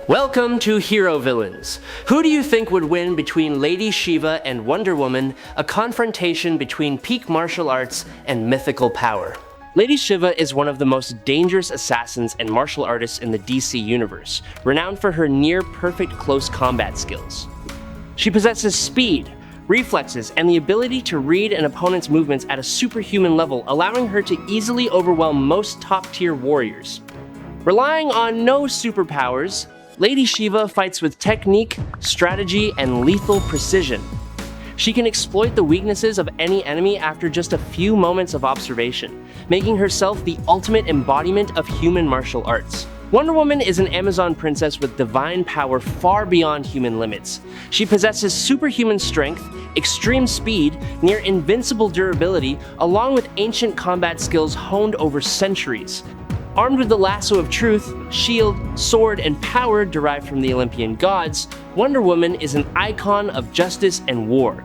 Welcome to Hero Villains. Who do you think would win between Lady Shiva and Wonder Woman, a confrontation between peak martial arts and mythical power? Lady Shiva is one of the most dangerous assassins and martial artists in the DC universe, renowned for her near-perfect close combat skills. She possesses speed, reflexes, and the ability to read an opponent's movements at a superhuman level, allowing her to easily overwhelm most top-tier warriors. Relying on no superpowers, Lady Shiva fights with technique, strategy, and lethal precision. She can exploit the weaknesses of any enemy after just a few moments of observation, making herself the ultimate embodiment of human martial arts. Wonder Woman is an Amazon princess with divine power far beyond human limits. She possesses superhuman strength, extreme speed, near invincible durability, along with ancient combat skills honed over centuries. Armed with the lasso of truth, shield, sword, and power derived from the Olympian gods, Wonder Woman is an icon of justice and war.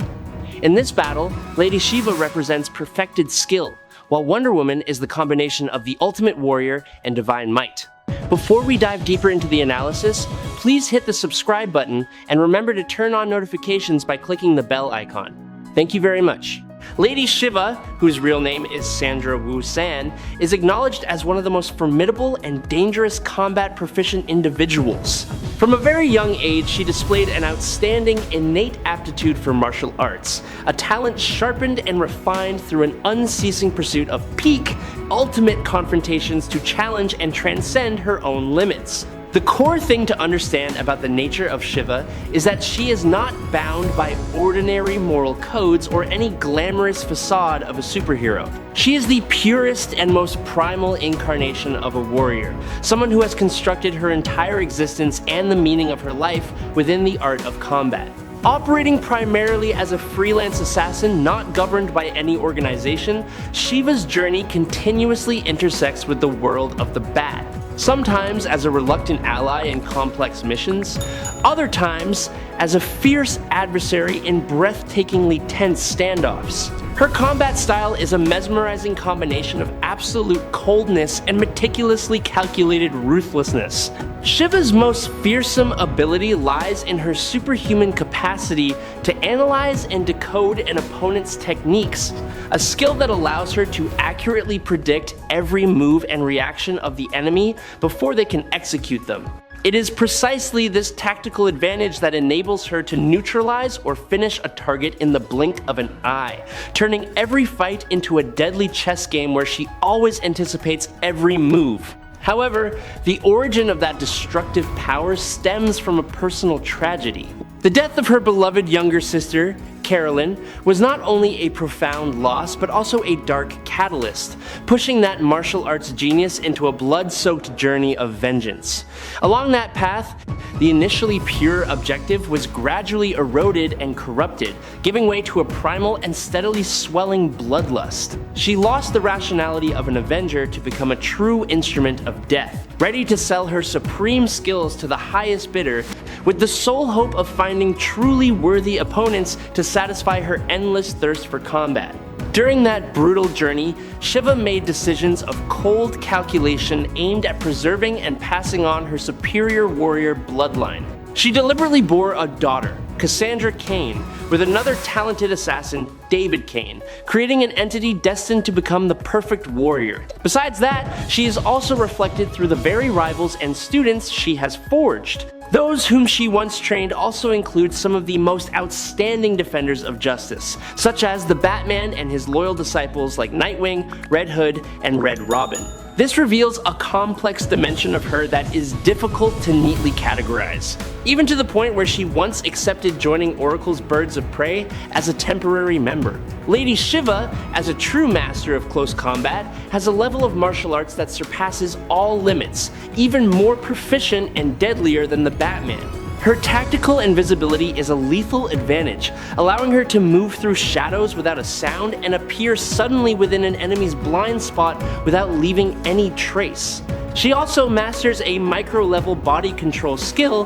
In this battle, Lady Shiva represents perfected skill, while Wonder Woman is the combination of the ultimate warrior and divine might. Before we dive deeper into the analysis, please hit the subscribe button and remember to turn on notifications by clicking the bell icon. Thank you very much. Lady Shiva, whose real name is Sandra Wu San, is acknowledged as one of the most formidable and dangerous combat proficient individuals. From a very young age, she displayed an outstanding innate aptitude for martial arts, a talent sharpened and refined through an unceasing pursuit of peak, ultimate confrontations to challenge and transcend her own limits. The core thing to understand about the nature of Shiva is that she is not bound by ordinary moral codes or any glamorous facade of a superhero. She is the purest and most primal incarnation of a warrior, someone who has constructed her entire existence and the meaning of her life within the art of combat. Operating primarily as a freelance assassin not governed by any organization, Shiva's journey continuously intersects with the world of the bat. Sometimes as a reluctant ally in complex missions, other times as a fierce adversary in breathtakingly tense standoffs. Her combat style is a mesmerizing combination of absolute coldness and meticulously calculated ruthlessness. Shiva's most fearsome ability lies in her superhuman capacity to analyze and decode an opponent's techniques, a skill that allows her to accurately predict every move and reaction of the enemy before they can execute them. It is precisely this tactical advantage that enables her to neutralize or finish a target in the blink of an eye, turning every fight into a deadly chess game where she always anticipates every move. However, the origin of that destructive power stems from a personal tragedy. The death of her beloved younger sister, Carolyn, was not only a profound loss, but also a dark catalyst, pushing that martial arts genius into a blood-soaked journey of vengeance. Along that path, the initially pure objective was gradually eroded and corrupted, giving way to a primal and steadily swelling bloodlust. She lost the rationality of an avenger to become a true instrument of death, ready to sell her supreme skills to the highest bidder, with the sole hope of finding truly worthy opponents to satisfy her endless thirst for combat. During that brutal journey, Shiva made decisions of cold calculation aimed at preserving and passing on her superior warrior bloodline. She deliberately bore a daughter, Cassandra Cain, with another talented assassin, David Cain, creating an entity destined to become the perfect warrior. Besides that, she is also reflected through the very rivals and students she has forged. Those whom she once trained also include some of the most outstanding defenders of justice, such as the Batman and his loyal disciples like Nightwing, Red Hood, and Red Robin. This reveals a complex dimension of her that is difficult to neatly categorize, even to the point where she once accepted joining Oracle's Birds of Prey as a temporary member. Lady Shiva, as a true master of close combat, has a level of martial arts that surpasses all limits, even more proficient and deadlier than the Batman. Her tactical invisibility is a lethal advantage, allowing her to move through shadows without a sound and appear suddenly within an enemy's blind spot without leaving any trace. She also masters a micro-level body control skill,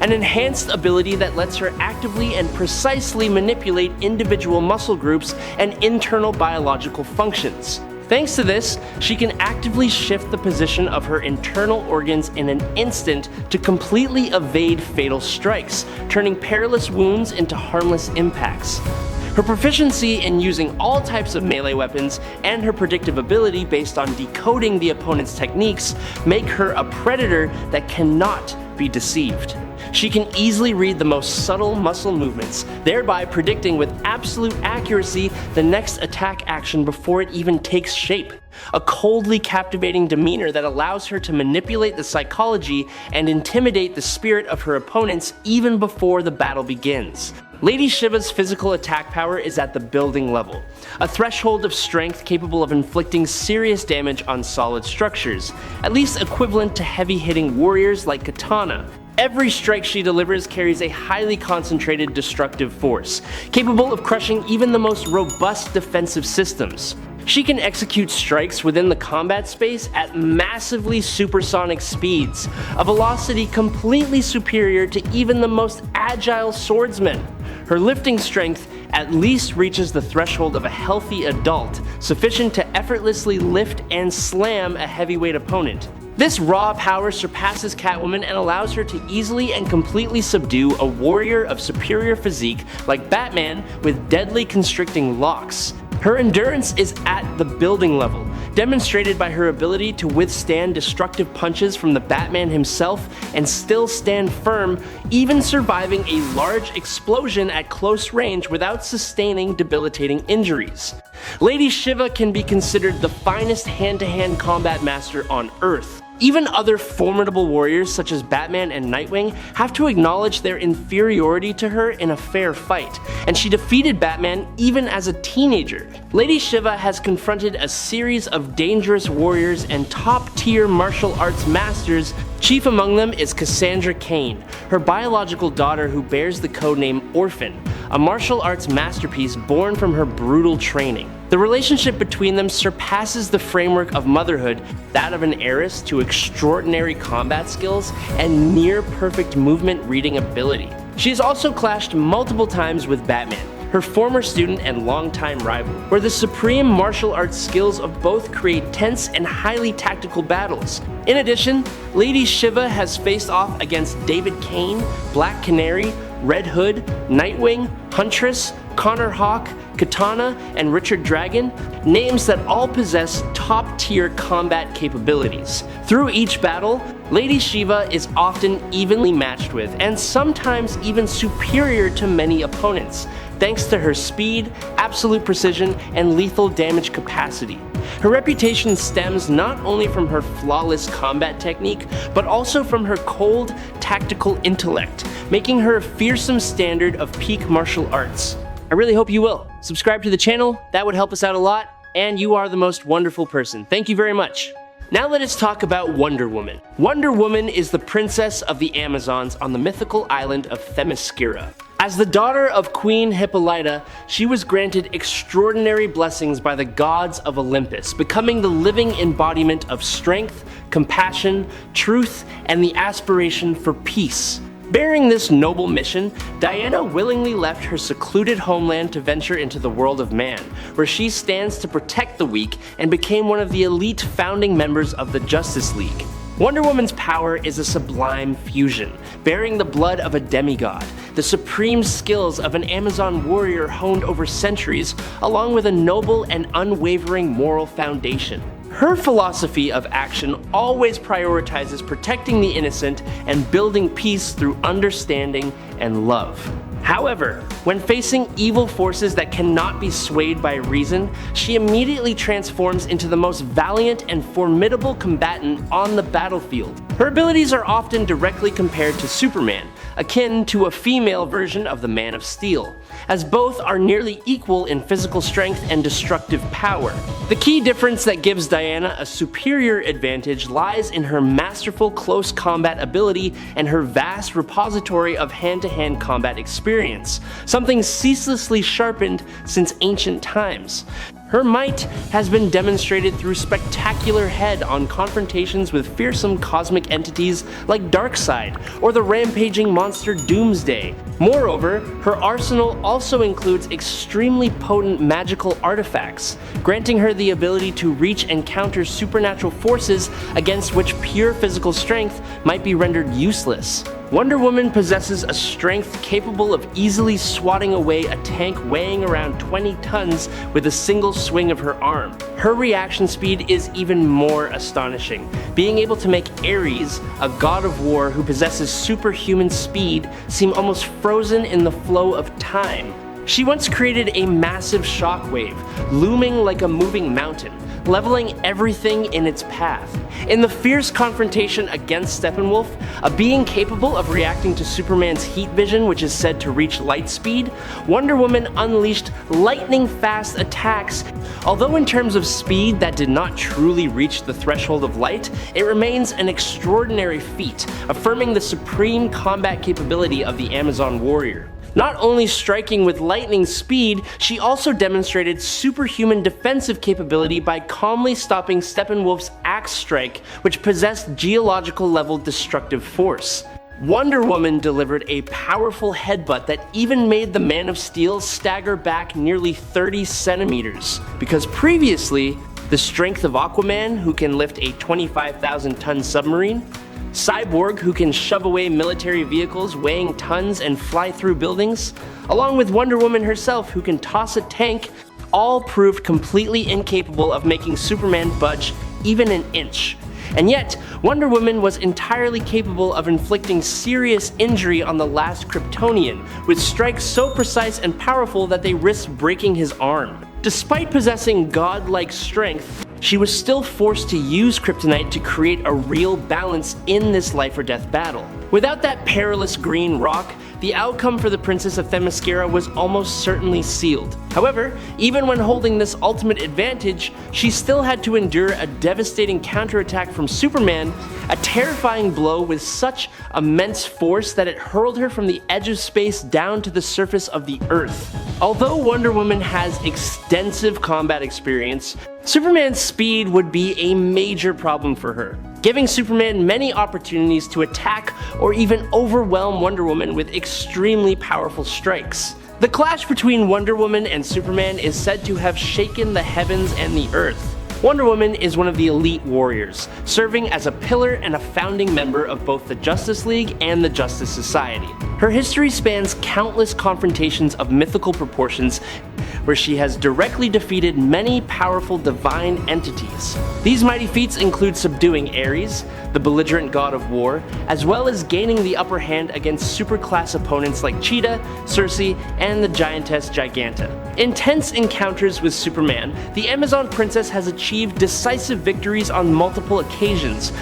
an enhanced ability that lets her actively and precisely manipulate individual muscle groups and internal biological functions. Thanks to this, she can actively shift the position of her internal organs in an instant to completely evade fatal strikes, turning perilous wounds into harmless impacts. Her proficiency in using all types of melee weapons and her predictive ability based on decoding the opponent's techniques make her a predator that cannot be deceived. She can easily read the most subtle muscle movements, thereby predicting with absolute accuracy the next attack action before it even takes shape. A coldly captivating demeanor that allows her to manipulate the psychology and intimidate the spirit of her opponents even before the battle begins. Lady Shiva's physical attack power is at the building level, a threshold of strength capable of inflicting serious damage on solid structures, at least equivalent to heavy-hitting warriors like Katana. Every strike she delivers carries a highly concentrated destructive force, capable of crushing even the most robust defensive systems. She can execute strikes within the combat space at massively supersonic speeds, a velocity completely superior to even the most agile swordsman. Her lifting strength at least reaches the threshold of a healthy adult, sufficient to effortlessly lift and slam a heavyweight opponent. This raw power surpasses Catwoman and allows her to easily and completely subdue a warrior of superior physique like Batman with deadly constricting locks. Her endurance is at the building level, demonstrated by her ability to withstand destructive punches from the Batman himself and still stand firm, even surviving a large explosion at close range without sustaining debilitating injuries. Lady Shiva can be considered the finest hand-to-hand combat master on Earth. Even other formidable warriors such as Batman and Nightwing have to acknowledge their inferiority to her in a fair fight, and she defeated Batman even as a teenager. Lady Shiva has confronted a series of dangerous warriors and top-tier martial arts masters. Chief among them is Cassandra Cain, her biological daughter who bears the codename Orphan, a martial arts masterpiece born from her brutal training. The relationship between them surpasses the framework of motherhood, that of an heiress to extraordinary combat skills and near-perfect movement reading ability. She has also clashed multiple times with Batman, her former student and longtime rival, where the supreme martial arts skills of both create tense and highly tactical battles. In addition, Lady Shiva has faced off against David Cain, Black Canary, Red Hood, Nightwing, Huntress, Connor Hawk, Katana, and Richard Dragon, names that all possess top-tier combat capabilities. Through each battle, Lady Shiva is often evenly matched with, and sometimes even superior to many opponents, thanks to her speed, absolute precision, and lethal damage capacity. Her reputation stems not only from her flawless combat technique, but also from her cold, tactical intellect, making her a fearsome standard of peak martial arts. I really hope you will. Subscribe to the channel, that would help us out a lot, and you are the most wonderful person. Thank you very much. Now let us talk about Wonder Woman. Wonder Woman is the princess of the Amazons on the mythical island of Themyscira. As the daughter of Queen Hippolyta, she was granted extraordinary blessings by the gods of Olympus, becoming the living embodiment of strength, compassion, truth, and the aspiration for peace. Bearing this noble mission, Diana willingly left her secluded homeland to venture into the world of man, where she stands to protect the weak and became one of the elite founding members of the Justice League. Wonder Woman's power is a sublime fusion, bearing the blood of a demigod, the supreme skills of an Amazon warrior honed over centuries, along with a noble and unwavering moral foundation. Her philosophy of action always prioritizes protecting the innocent and building peace through understanding and love. However, when facing evil forces that cannot be swayed by reason, she immediately transforms into the most valiant and formidable combatant on the battlefield. Her abilities are often directly compared to Superman, akin to a female version of the Man of Steel, as both are nearly equal in physical strength and destructive power. The key difference that gives Diana a superior advantage lies in her masterful close combat ability and her vast repository of hand-to-hand combat experience, something ceaselessly sharpened since ancient times. Her might has been demonstrated through spectacular head-on confrontations with fearsome cosmic entities like Darkseid or the rampaging monster Doomsday. Moreover, her arsenal also includes extremely potent magical artifacts, granting her the ability to reach and counter supernatural forces against which pure physical strength might be rendered useless. Wonder Woman possesses a strength capable of easily swatting away a tank weighing around 20 tons with a single swing of her arm. Her reaction speed is even more astonishing, being able to make Ares, a god of war who possesses superhuman speed, seem almost frozen in the flow of time. She once created a massive shockwave, looming like a moving mountain, leveling everything in its path. In the fierce confrontation against Steppenwolf, a being capable of reacting to Superman's heat vision, which is said to reach light speed, Wonder Woman unleashed lightning-fast attacks. Although in terms of speed that did not truly reach the threshold of light, it remains an extraordinary feat, affirming the supreme combat capability of the Amazon warrior. Not only striking with lightning speed, she also demonstrated superhuman defensive capability by calmly stopping Steppenwolf's axe strike, which possessed geological-level destructive force. Wonder Woman delivered a powerful headbutt that even made the Man of Steel stagger back nearly 30 centimeters, because previously, the strength of Aquaman, who can lift a 25,000-ton submarine, Cyborg, who can shove away military vehicles weighing tons and fly through buildings, along with Wonder Woman herself, who can toss a tank, all proved completely incapable of making Superman budge even an inch. And yet, Wonder Woman was entirely capable of inflicting serious injury on the last Kryptonian, with strikes so precise and powerful that they risked breaking his arm. Despite possessing godlike strength, she was still forced to use kryptonite to create a real balance in this life or death battle. Without that perilous green rock, the outcome for the Princess of Themyscira was almost certainly sealed. However, even when holding this ultimate advantage, she still had to endure a devastating counterattack from Superman, a terrifying blow with such immense force that it hurled her from the edge of space down to the surface of the Earth. Although Wonder Woman has extensive combat experience, Superman's speed would be a major problem for her, giving Superman many opportunities to attack or even overwhelm Wonder Woman with extremely powerful strikes. The clash between Wonder Woman and Superman is said to have shaken the heavens and the earth. Wonder Woman is one of the elite warriors, serving as a pillar and a founding member of both the Justice League and the Justice Society. Her history spans countless confrontations of mythical proportions, where she has directly defeated many powerful divine entities. These mighty feats include subduing Ares, the belligerent god of war, as well as gaining the upper hand against superclass opponents like Cheetah, Circe, and the giantess Giganta. Intense encounters with Superman, the Amazon princess has achieved decisive victories on multiple occasions,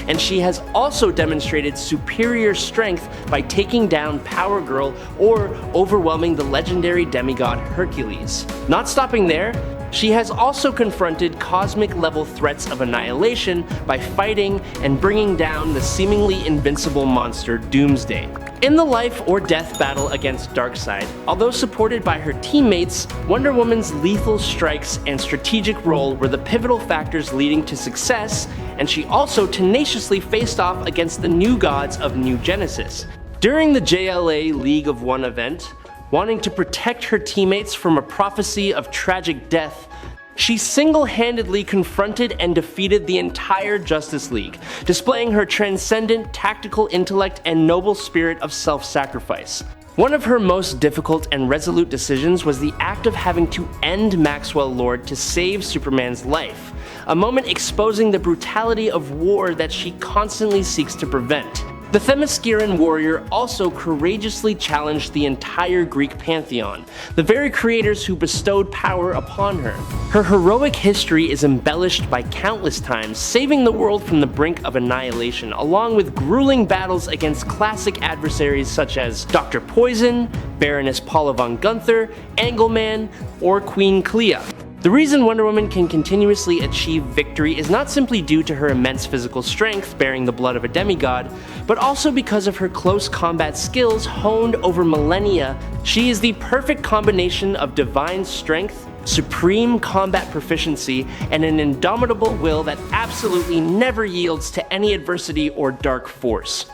and she has also demonstrated superior strength by taking down Power Girl or overwhelming the legendary demigod Hercules. Not stopping there, she has also confronted cosmic-level threats of annihilation by fighting and bringing down the seemingly invincible monster Doomsday. In the life or death battle against Darkseid, although supported by her teammates, Wonder Woman's lethal strikes and strategic role were the pivotal factors leading to success, and she also tenaciously faced off against the new gods of New Genesis. During the JLA League of One event, wanting to protect her teammates from a prophecy of tragic death, she single-handedly confronted and defeated the entire Justice League, displaying her transcendent tactical intellect and noble spirit of self-sacrifice. One of her most difficult and resolute decisions was the act of having to end Maxwell Lord to save Superman's life, a moment exposing the brutality of war that she constantly seeks to prevent. The Themysciran warrior also courageously challenged the entire Greek pantheon, the very creators who bestowed power upon her. Her heroic history is embellished by countless times saving the world from the brink of annihilation, along with grueling battles against classic adversaries such as Dr. Poison, Baroness Paula von Gunther, Angleman, or Queen Clea. The reason Wonder Woman can continuously achieve victory is not simply due to her immense physical strength bearing the blood of a demigod, but also because of her close combat skills honed over millennia. She is the perfect combination of divine strength, supreme combat proficiency, and an indomitable will that absolutely never yields to any adversity or dark force.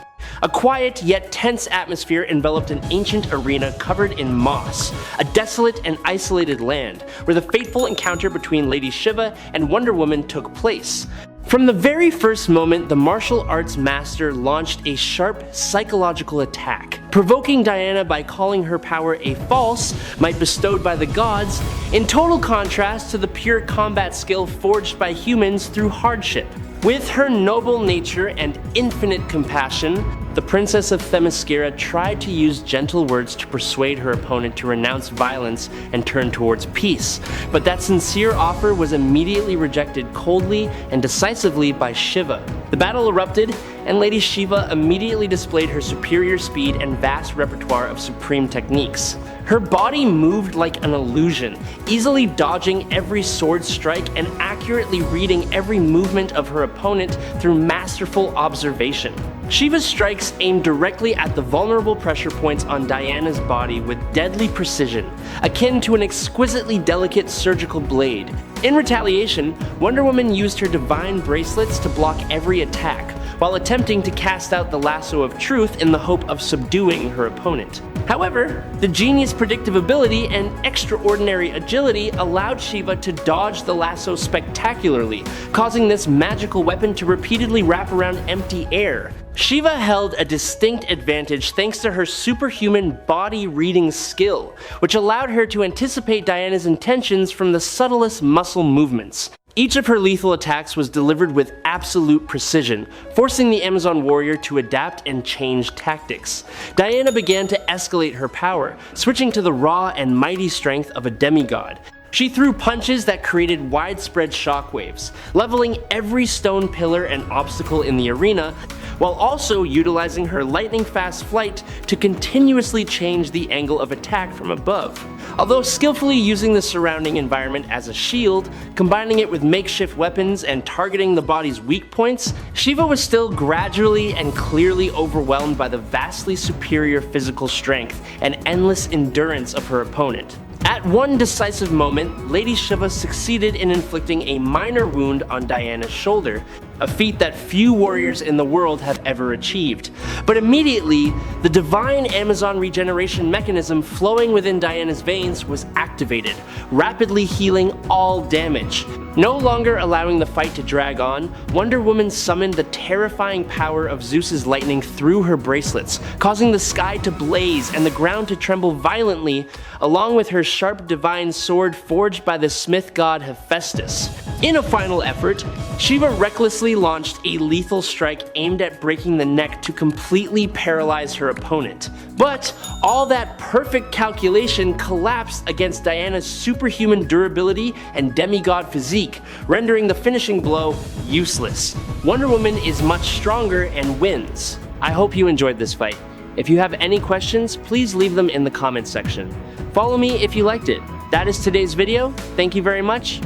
A quiet yet tense atmosphere enveloped an ancient arena covered in moss, a desolate and isolated land where the fateful encounter between Lady Shiva and Wonder Woman took place. From the very first moment, the martial arts master launched a sharp psychological attack, provoking Diana by calling her power a false might bestowed by the gods, in total contrast to the pure combat skill forged by humans through hardship. With her noble nature and infinite compassion, the Princess of Themyscira tried to use gentle words to persuade her opponent to renounce violence and turn towards peace, but that sincere offer was immediately rejected coldly and decisively by Shiva. The battle erupted, and Lady Shiva immediately displayed her superior speed and vast repertoire of supreme techniques. Her body moved like an illusion, easily dodging every sword strike and accurately reading every movement of her opponent through masterful observation. Shiva's strikes aimed directly at the vulnerable pressure points on Diana's body with deadly precision, akin to an exquisitely delicate surgical blade. In retaliation, Wonder Woman used her divine bracelets to block every attack, while attempting to cast out the lasso of truth in the hope of subduing her opponent. However, the genius predictive ability and extraordinary agility allowed Shiva to dodge the lasso spectacularly, causing this magical weapon to repeatedly wrap around empty air. Shiva held a distinct advantage thanks to her superhuman body reading skill, which allowed her to anticipate Diana's intentions from the subtlest muscle movements. Each of her lethal attacks was delivered with absolute precision, forcing the Amazon warrior to adapt and change tactics. Diana began to escalate her power, switching to the raw and mighty strength of a demigod. She threw punches that created widespread shockwaves, leveling every stone pillar and obstacle in the arena, while also utilizing her lightning-fast flight to continuously change the angle of attack from above. Although skillfully using the surrounding environment as a shield, combining it with makeshift weapons and targeting the body's weak points, Shiva was still gradually and clearly overwhelmed by the vastly superior physical strength and endless endurance of her opponent. At one decisive moment, Lady Shiva succeeded in inflicting a minor wound on Diana's shoulder, a feat that few warriors in the world have ever achieved. But immediately, the divine Amazon regeneration mechanism flowing within Diana's veins was activated, rapidly healing all damage. No longer allowing the fight to drag on, Wonder Woman summoned the terrifying power of Zeus's lightning through her bracelets, causing the sky to blaze and the ground to tremble violently, along with her sharp divine sword forged by the smith god Hephaestus. In a final effort, Shiva recklessly launched a lethal strike aimed at breaking the neck to completely paralyze her opponent. But all that perfect calculation collapsed against Diana's superhuman durability and demigod physique, rendering the finishing blow useless. Wonder Woman is much stronger and wins. I hope you enjoyed this fight. If you have any questions, please leave them in the comments section. Follow me if you liked it. That is today's video. Thank you very much.